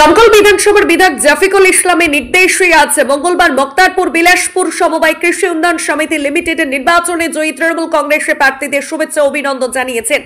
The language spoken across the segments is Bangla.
দমকল বিধানসভার বিধায়ক জাফিকুল ইসলামের নির্দেশে আজ মঙ্গলবার মুক্তারপুর বিলাসপুর সমবায় কৃষি উন্নয়ন সমিতি লিমিটেডের নির্বাচনে জয়ী তৃণমূল কংগ্রেসের প্রার্থীদের শুভেচ্ছা অভিনন্দন জানিয়েছেন।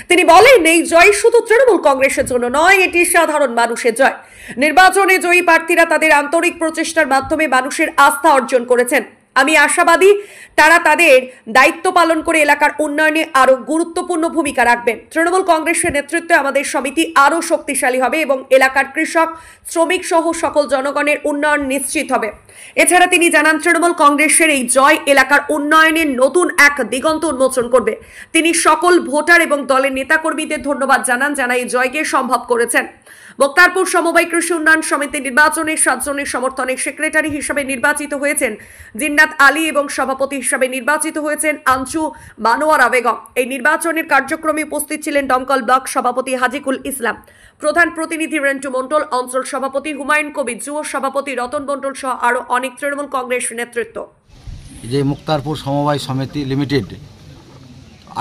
তিনি বলেন, এই জয় শুধু তৃণমূল কংগ্রেসের জন্য নয়, এটি সাধারণ মানুষের জয়। নির্বাচনে জয়ী প্রার্থীরা তাদের আন্তরিক প্রচেষ্টার মাধ্যমে মানুষের আস্থা অর্জন করেছেন। আমি আশাবাদী তারা তাদের দায়িত্ব পালন করে এলাকার উন্নয়নে আরো গুরুত্বপূর্ণ ভূমিকা রাখবেন। তৃণমূল কংগ্রেসের নেতৃত্বে আমাদের সমিতি আরো শক্তিশালী হবে এবং এলাকার কৃষক, শ্রমিক সহ সকল জনগণের উন্নয়ন নিশ্চিত হবে। এছাড়া তিনি জানান, তৃণমূল কংগ্রেসের এই জয় এলাকার উন্নয়নের নতুন এক দিগন্ত উন্মোচন করবে। তিনি সকল ভোটার এবং দলের নেতাকর্মীদের ধন্যবাদ জানান, যারা এই জয়কে সম্ভব করেছেন। মুক্তারপুর সমবায় কৃষি উন্নয়ন সমিতি নির্বাচনে 7 জনের সমর্থনে সেক্রেটারি হিসেবে নির্বাচিত হয়েছেন জিন্নাত আলী এবং সভাপতি হিসেবে নির্বাচিত হয়েছেন আঞ্জু মানোয়ারা বেগম। এই নির্বাচনের কার্যক্রমে উপস্থিত ছিলেন দমকল ব্লক সভাপতি হাজিকুল ইসলাম, প্রধান প্রতিনিধি রেন্টু মন্ডল, অঞ্চল সভাপতি হুমায়ুন কবির, যুব সভাপতি রতন মন্ডল সহ আরো অনেক তৃণমূল কংগ্রেস নেতৃত্ব। যে মুক্তারপুর সমবায় সমিতি লিমিটেড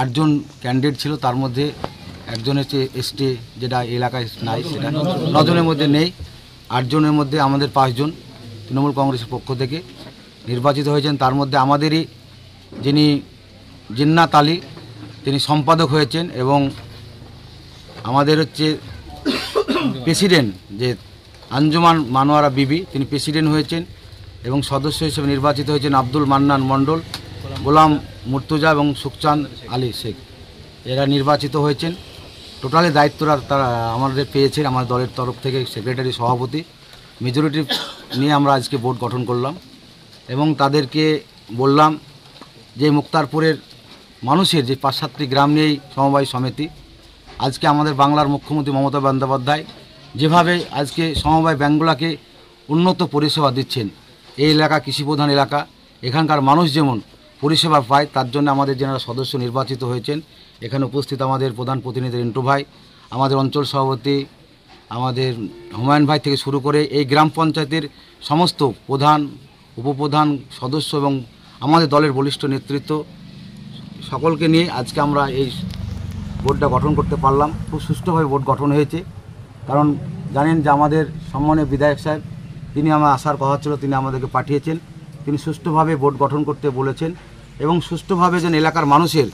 8 জন ক্যান্ডিডেট ছিল, তার মধ্যে একজন হচ্ছে এসটি, যেটা এলাকায় নাই, সেটা 9 জনের মধ্যে নেই। 8 জনের মধ্যে আমাদের 5 জন তৃণমূল কংগ্রেসের পক্ষ থেকে নির্বাচিত হয়েছেন। তার মধ্যে আমাদেরই যিনি জিন্নাত আলী, তিনি সম্পাদক হয়েছেন, এবং আমাদের হচ্ছে প্রেসিডেন্ট যে আঞ্জুমান মানোয়ারা বিবি, তিনি প্রেসিডেন্ট হয়েছেন, এবং সদস্য হিসেবে নির্বাচিত হয়েছেন আব্দুল মান্নান মণ্ডল, গোলাম মুর্তুজা এবং সুখচান আলী শেখ। এরা নির্বাচিত হয়েছেন। টোটালি দায়িত্বটা তারা আমাদের পেয়েছেন আমাদের দলের তরফ থেকে, সেক্রেটারি, সভাপতি, মেজরিটি নিয়ে আমরা আজকে বোর্ড গঠন করলাম এবং তাদেরকে বললাম যে মুক্তারপুরের মানুষের যে 5-7টি গ্রাম নিয়েই সমবায় সমিতি, আজকে আমাদের বাংলার মুখ্যমন্ত্রী মমতা বন্দ্যোপাধ্যায় যেভাবে আজকে সমবায় ব্যাংকগুলোকে উন্নত পরিষেবা দিচ্ছেন, এই এলাকা কৃষিপ্রধান এলাকা, এখানকার মানুষ যেমন পরিষেবা পায়, তার জন্য আমাদের যারা সদস্য নির্বাচিত হয়েছেন, এখানে উপস্থিত আমাদের প্রধান প্রতিনিধি রিন্টু ভাই, আমাদের অঞ্চল সভাপতি আমাদের হুমায়ুন ভাই থেকে শুরু করে এই গ্রাম পঞ্চায়েতের সমস্ত প্রধান, উপপ্রধান, সদস্য এবং আমাদের দলের বলিষ্ঠ নেতৃত্ব, সকলকে নিয়ে আজকে আমরা এই বোর্ডটা গঠন করতে পারলাম। খুব সুষ্ঠুভাবে বোর্ড গঠন হয়েছে। কারণ জানেন যে আমাদের সম্মানীয় বিধায়ক সাহেব, তিনি আমার আসার কথা ছিল, তিনি আমাদেরকে পাঠিয়েছেন। তিনি সুষ্ঠুভাবে বোর্ড গঠন করতে বলেছেন এবং সুষ্ঠুভাবে যেন এলাকার মানুষের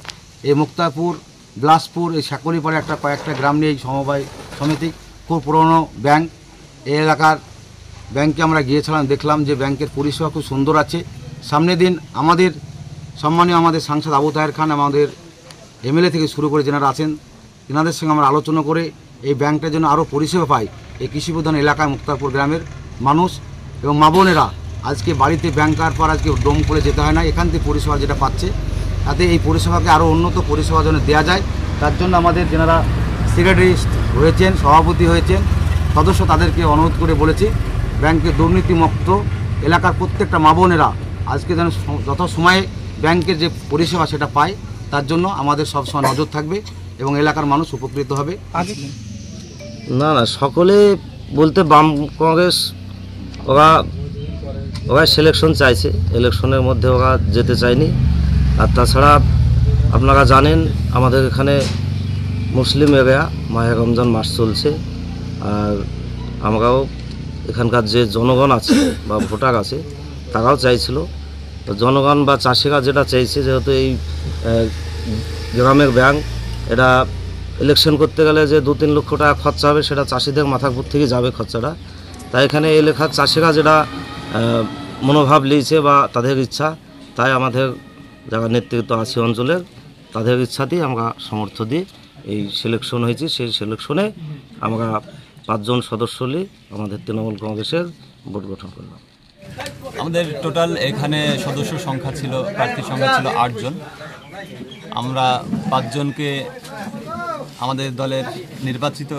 এই মুক্তারপুর, বিলাসপুর, এই সাকরিপাড়ে কয়েকটা গ্রাম নিয়ে এই সমবায় সমিতি, খুব পুরনো ব্যাংক, এই এলাকার ব্যাংকে আমরা গিয়েছিলাম, দেখলাম যে ব্যাংকের পরিষেবা খুব সুন্দর আছে। সামনের দিন আমাদের সম্মানীয় আমাদের সাংসদ আবু তাহের খান, আমাদের এমএলএ থেকে শুরু করে যেনারা আছেন, তেনাদের সঙ্গে আমরা আলোচনা করে এই ব্যাংকটার জন্য আরও পরিষেবা পাই এই কৃষিপ্রধান এলাকায় মুক্তারপুর গ্রামের মানুষ এবং মা বোনেরা। আজকে বাড়িতে ব্যাংকার পর আজকে ডোম করে যেতে হয় না, এখান থেকে পরিষেবা যেটা পাচ্ছে, তাতে এই পরিষেবাকে আরও উন্নত পরিষেবা যেন দেওয়া যায়, তার জন্য আমাদের যারা সেক্রেটারি হয়েছেন, সভাপতি হয়েছেন, সদস্য, তাদেরকে অনুরোধ করে বলেছি ব্যাংকে দুর্নীতিমুক্ত এলাকার প্রত্যেকটা মা বোনেরা আজকে যেন যত সময়ে ব্যাংকের যে পরিষেবা সেটা পায়, তার জন্য আমাদের সবসময় নজর থাকবে এবং এলাকার মানুষ উপকৃত হবে। না সকলে বলতে বাম কংগ্রেস ওরা সিলেকশন চাইছে, ইলেকশনের মধ্যে ওরা যেতে চায়নি। আর তাছাড়া আপনারা জানেন আমাদের এখানে মুসলিম এরিয়া, মাহে রমজান মাস চলছে, আর আমরাও এখানকার যে জনগণ আছে বা ভোটার আছে তারাও চাইছিল, তো জনগণ বা চাষিরা যেটা চাইছে, যেহেতু এই গ্রামের ব্যাংক, এটা ইলেকশন করতে গেলে যে 2-3 লক্ষ টাকা খরচা হবে, সেটা চাষিদের মাথার উপর থেকে যাবে খরচাটা। তাই এখানে এই এলাকার চাষিরা যেটা মনোভাব নিয়েছে বা তাদের ইচ্ছা, তাই আমাদের যারা নেতৃত্ব আছে অঞ্চলের, তাদের ইচ্ছাতেই আমরা সমর্থ দিয়ে এই সিলেকশন হয়েছি। সেই সিলেকশনে আমরা 5 জন সদস্য নিয়ে আমাদের তৃণমূল কংগ্রেসের বোর্ড গঠন করলাম। আমাদের টোটাল এখানে সদস্য সংখ্যা ছিল, প্রার্থীর সংখ্যা ছিল 8 জন। আমরা 5 জনকে আমাদের দলের নির্বাচিত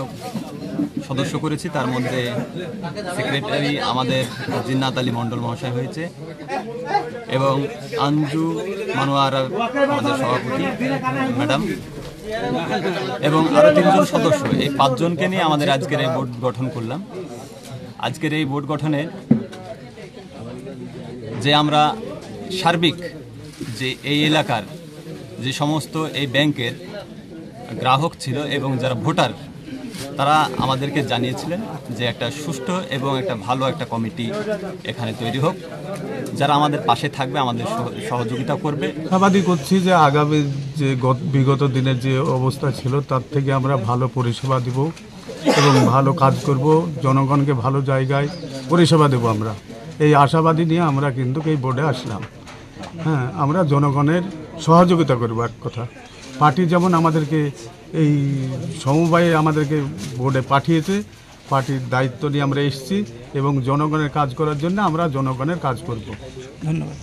সদস্য করেছি। তার মধ্যে সেক্রেটারি আমাদের জিন্নাত আলী মণ্ডল মহাশয় হয়েছে এবং আঞ্জু মানোয়ারা আমাদের সভাপতি ম্যাডাম, এবং আরও 3 জন সদস্য। এই 5 জনকে নিয়ে আমাদের আজকের এই বোর্ড গঠন করলাম। আজকের এই বোর্ড গঠনে যে আমরা সার্বিক যে এই এলাকার যে সমস্ত এই ব্যাংকের গ্রাহক ছিল এবং যারা ভোটার, তারা আমাদেরকে জানিয়েছিলেন যে একটা সুষ্ঠু এবং একটা ভালো একটা কমিটি এখানে তৈরি হোক, যারা আমাদের পাশে থাকবে, আমাদের সহযোগিতা করবে। আশাবাদী করছি যে আগামী যে বিগত দিনের যে অবস্থা ছিল তার থেকে আমরা ভালো পরিষেবা দেব এবং ভালো কাজ করব, জনগণকে ভালো জায়গায় পরিষেবা দেব। আমরা এই আশাবাদী নিয়ে আমরা কিন্তু এই বোর্ডে আসলাম। হ্যাঁ, আমরা জনগণের সহযোগিতা করব। এক কথা, পার্টি যেমন আমাদেরকে এই সমবায়ে আমাদেরকে বোর্ডে পাঠিয়েছে, পার্টির দায়িত্ব নিয়ে আমরা এসেছি এবং জনগণের কাজ করার জন্য আমরা জনগণের কাজ করব। ধন্যবাদ।